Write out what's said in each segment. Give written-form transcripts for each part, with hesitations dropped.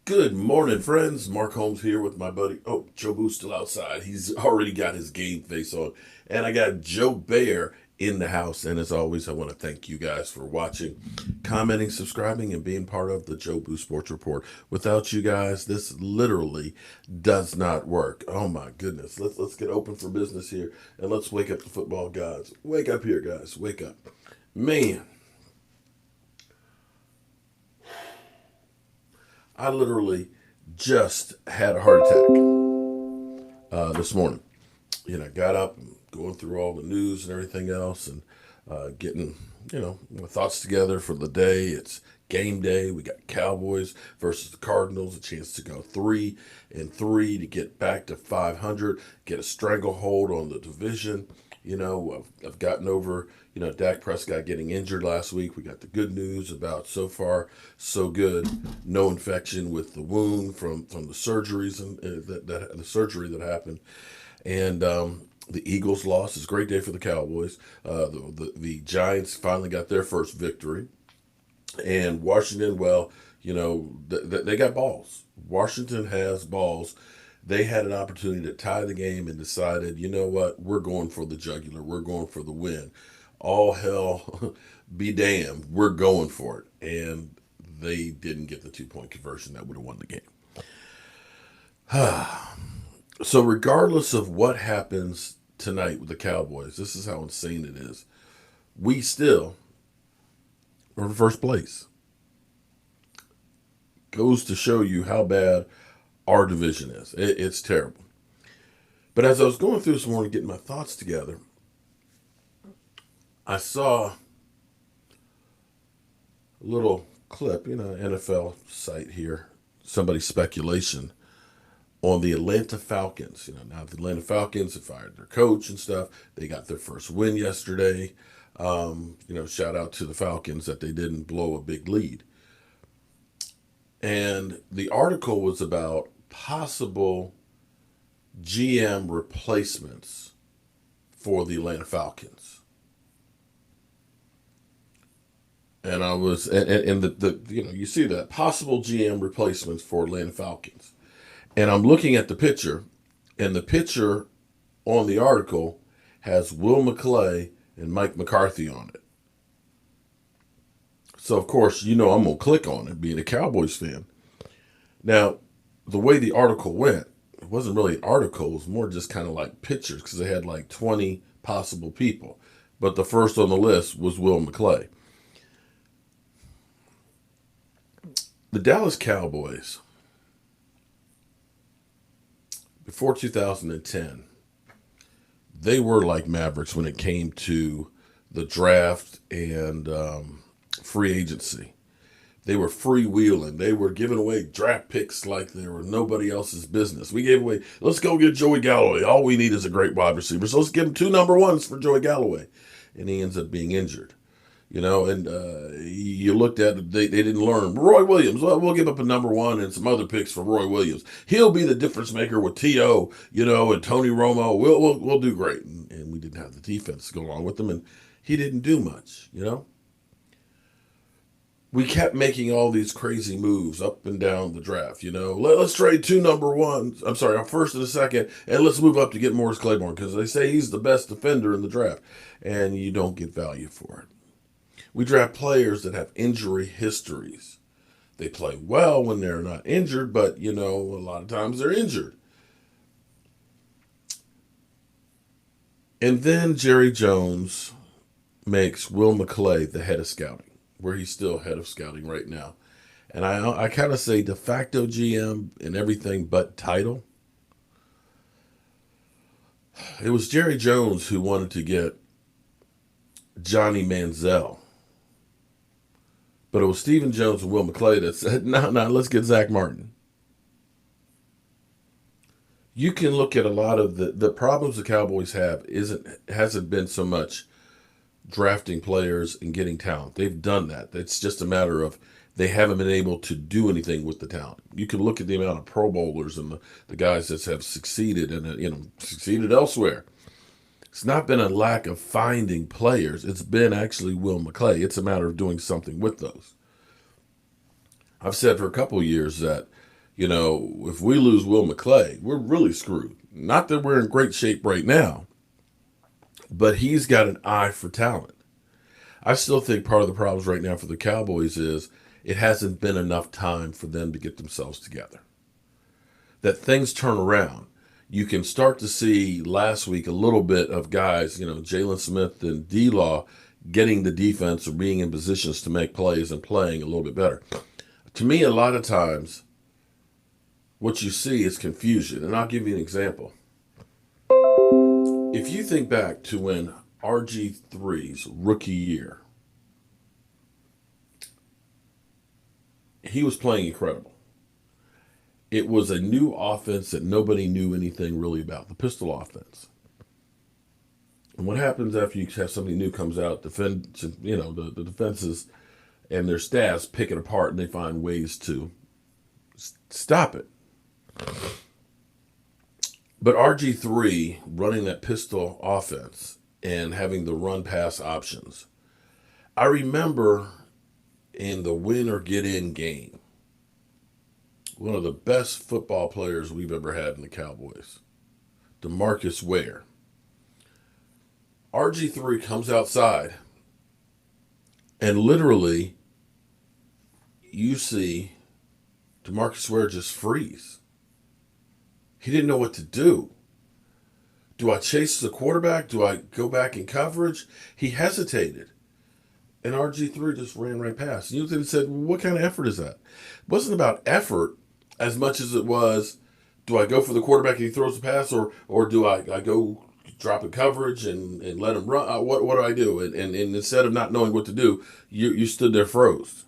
Good morning, friends. Mark Holmes here with my buddy. Oh, Joe Boo's still outside. He's already got his game face on. And I got Joe Bear in the house. And as always, I want to thank you guys for watching, commenting, subscribing, and being part of the Joe Boo Sports Report. Without you guys, this literally does not work. Oh my goodness. Let's get open for business here and let's wake up the football gods. Wake up here, guys. Wake up. Man, I literally just had a heart attack this morning. Got up and going through all the news and everything else and getting, my thoughts together for the day. It's game day. We got Cowboys versus the Cardinals, a chance to go 3-3 to get back to 500, get a stranglehold on the division. I've gotten over, Dak Prescott getting injured last week. We got the good news about so far, so good. No infection with the wound from the surgeries and the surgery that happened. And the Eagles lost. It's a great day for the Cowboys. The Giants finally got their first victory. And Washington, well, they got balls. Washington has balls. They had an opportunity to tie the game and decided, you know what, we're going for the jugular. We're going for the win. All hell be damned. We're going for it. And they didn't get the 2-point conversion that would have won the game. So regardless of what happens tonight with the Cowboys, this is how insane it is. We still are in first place. Goes to show you how bad our division is. It's terrible. But as I was going through this morning, getting my thoughts together, I saw a little clip, NFL site here, somebody's speculation on the Atlanta Falcons. Now the Atlanta Falcons have fired their coach and stuff. They got their first win yesterday. Shout out to the Falcons that they didn't blow a big lead. And the article was about possible GM replacements for the Atlanta Falcons. And I was, and you see that possible GM replacements for Atlanta Falcons. And I'm looking at the picture, and the picture on the article has Will Mcclay and Mike McCarthy on it. So, of course, I'm going to click on it, being a Cowboys fan. Now, the way the article went, it wasn't really an article. It was more just kind of like pictures because they had like 20 possible people. But the first on the list was Will Mcclay. The Dallas Cowboys, before 2010, they were like Mavericks when it came to the draft and free agency. They were freewheeling. They were giving away draft picks like they were nobody else's business. We gave away, let's go get Joey Galloway. All we need is a great wide receiver. So let's give him 2 number ones for Joey Galloway. And he ends up being injured. And you looked at it, they didn't learn. Roy Williams, well, we'll give up a number 1 and some other picks for Roy Williams. He'll be the difference maker with T.O., and Tony Romo. We'll do great. And we didn't have the defense to go along with him, and he didn't do much, We kept making all these crazy moves up and down the draft, Let's trade 2 number 1s. I'm sorry, our first and a second, and let's move up to get Morris Claiborne because they say he's the best defender in the draft, and you don't get value for it. We draft players that have injury histories. They play well when they're not injured, but, a lot of times they're injured. And then Jerry Jones makes Will Mcclay the head of scouting, where he's still head of scouting right now. And I kind of say de facto GM and everything but title. It was Jerry Jones who wanted to get Johnny Manziel. But it was Stephen Jones and Will Mcclay that said, no, let's get Zach Martin. You can look at a lot of the problems the Cowboys have hasn't been so much drafting players and getting talent. They've done that. It's just a matter of they haven't been able to do anything with the talent. You can look at the amount of Pro Bowlers and the guys that have succeeded and succeeded elsewhere. It's not been a lack of finding players. It's been actually Will Mcclay. It's a matter of doing something with those. I've said for a couple of years that If we lose Will Mcclay, we're really screwed. Not that we're in great shape right now, but he's got an eye for talent. I still think part of the problems right now for the Cowboys is it hasn't been enough time for them to get themselves together. That things turn around. You can start to see last week a little bit of guys, Jalen Smith and D-Law getting the defense or being in positions to make plays and playing a little bit better. To me, a lot of times, what you see is confusion. And I'll give you an example. If you think back to when RG3's rookie year, he was playing incredible. It was a new offense that nobody knew anything really about, the pistol offense. And what happens after you have somebody new comes out, the defenses and their staffs pick it apart and they find ways to stop it. But RG3 running that pistol offense and having the run-pass options, I remember in the win or get in game, one of the best football players we've ever had in the Cowboys, DeMarcus Ware. RG3 comes outside and literally you see DeMarcus Ware just freeze. He didn't know what to do. Do I chase the quarterback? Do I go back in coverage? He hesitated. And RG3 just ran right past. And you said, what kind of effort is that? It wasn't about effort as much as it was, do I go for the quarterback and he throws the pass, or do I go drop in coverage and let him run? What do I do? And instead of not knowing what to do, you stood there froze.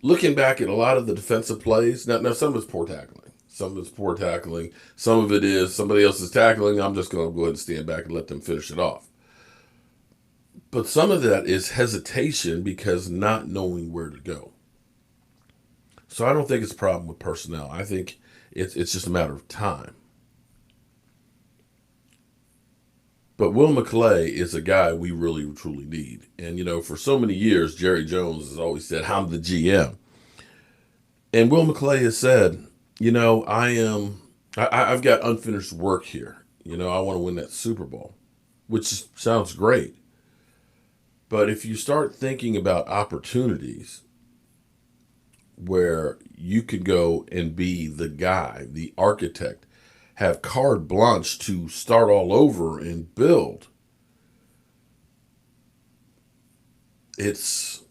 Looking back at a lot of the defensive plays, now some of it's poor tackling. Some of it's poor tackling. Some of it is somebody else is tackling. I'm just going to go ahead and stand back and let them finish it off. But some of that is hesitation because not knowing where to go. So I don't think it's a problem with personnel. I think it's just a matter of time. But Will Mcclay is a guy we really, truly need. And, for so many years, Jerry Jones has always said, I'm the GM. And Will Mcclay has said, I've got unfinished work here. I want to win that Super Bowl, which sounds great. But if you start thinking about opportunities where you could go and be the guy, the architect, have carte blanche to start all over and build, it's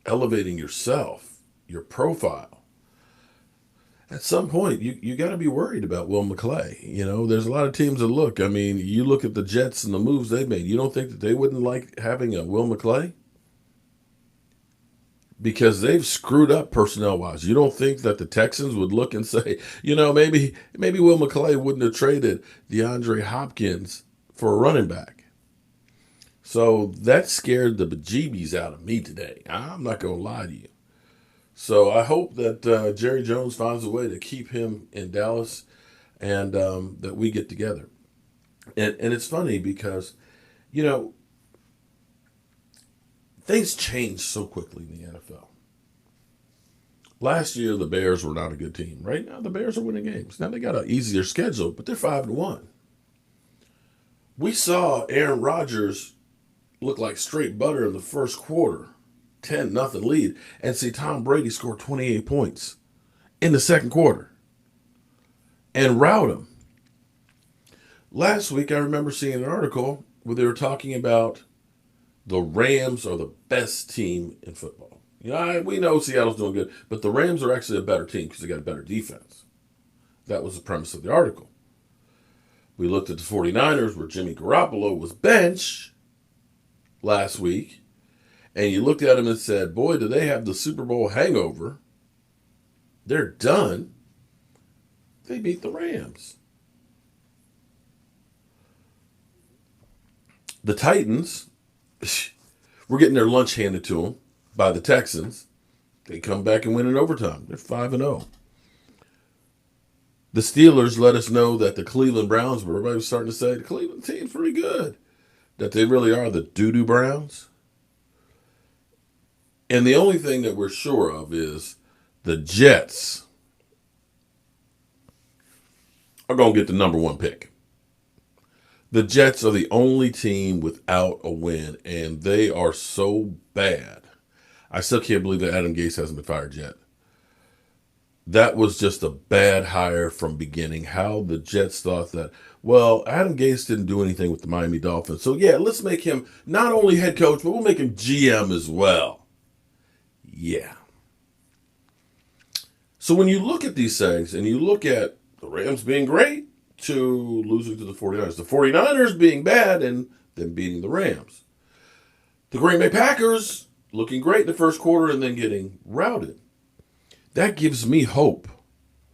elevating yourself, your profile. At some point, you got to be worried about Will Mcclay. There's a lot of teams that look. You look at the Jets and the moves they've made. You don't think that they wouldn't like having a Will Mcclay? Because they've screwed up personnel-wise. You don't think that the Texans would look and say, maybe Will Mcclay wouldn't have traded DeAndre Hopkins for a running back. So that scared the bejeebies out of me today. I'm not going to lie to you. So I hope that Jerry Jones finds a way to keep him in Dallas and that we get together. And it's funny because, things change so quickly in the NFL. Last year, the Bears were not a good team. Right now, the Bears are winning games. Now, they got an easier schedule, but they're 5-1. We saw Aaron Rodgers look like straight butter in the first quarter, 10-0 lead, and see Tom Brady score 28 points in the second quarter and rout him. Last week, I remember seeing an article where they were talking about the Rams are the best team in football. We know Seattle's doing good, but the Rams are actually a better team because they got a better defense. That was the premise of the article. We looked at the 49ers where Jimmy Garoppolo was benched last week, and you looked at him and said, boy, do they have the Super Bowl hangover. They're done. They beat the Rams. The Titans were getting their lunch handed to them by the Texans. They come back and win in overtime. They're 5-0. The Steelers let us know that the Cleveland Browns, where everybody was starting to say, the Cleveland team's pretty good, that they really are the doo-doo Browns. And the only thing that we're sure of is the Jets are going to get the number one pick. The Jets are the only team without a win, and they are so bad. I still can't believe that Adam Gase hasn't been fired yet. That was just a bad hire from beginning. How the Jets thought that, well, Adam Gase didn't do anything with the Miami Dolphins. So, yeah, let's make him not only head coach, but we'll make him GM as well. Yeah. So when you look at these things and you look at the Rams being great to losing to the 49ers, the 49ers being bad and then beating the Rams, the Green Bay Packers looking great in the first quarter and then getting routed. That gives me hope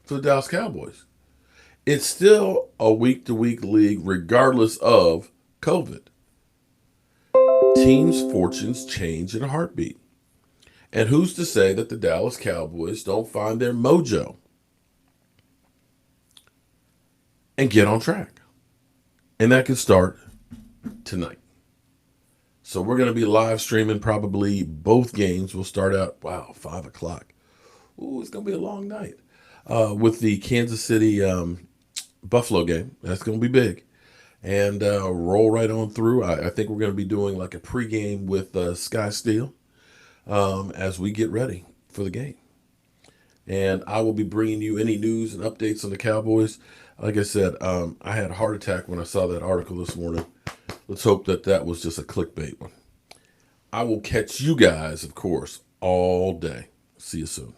for the Dallas Cowboys. It's still a week-to-week league regardless of COVID. Teams' fortunes change in a heartbeat. And who's to say that the Dallas Cowboys don't find their mojo and get on track? And that can start tonight. So we're going to be live streaming probably both games. We'll start out, 5 o'clock. Ooh, it's going to be a long night. With the Kansas City Buffalo game. That's going to be big. And roll right on through. I think we're going to be doing like a pregame with Sky Steele as we get ready for the game. And I will be bringing you any news and updates on the Cowboys. Like I said, I had a heart attack when I saw that article this morning. Let's hope that that was just a clickbait one. I will catch you guys, of course, all day. See you soon.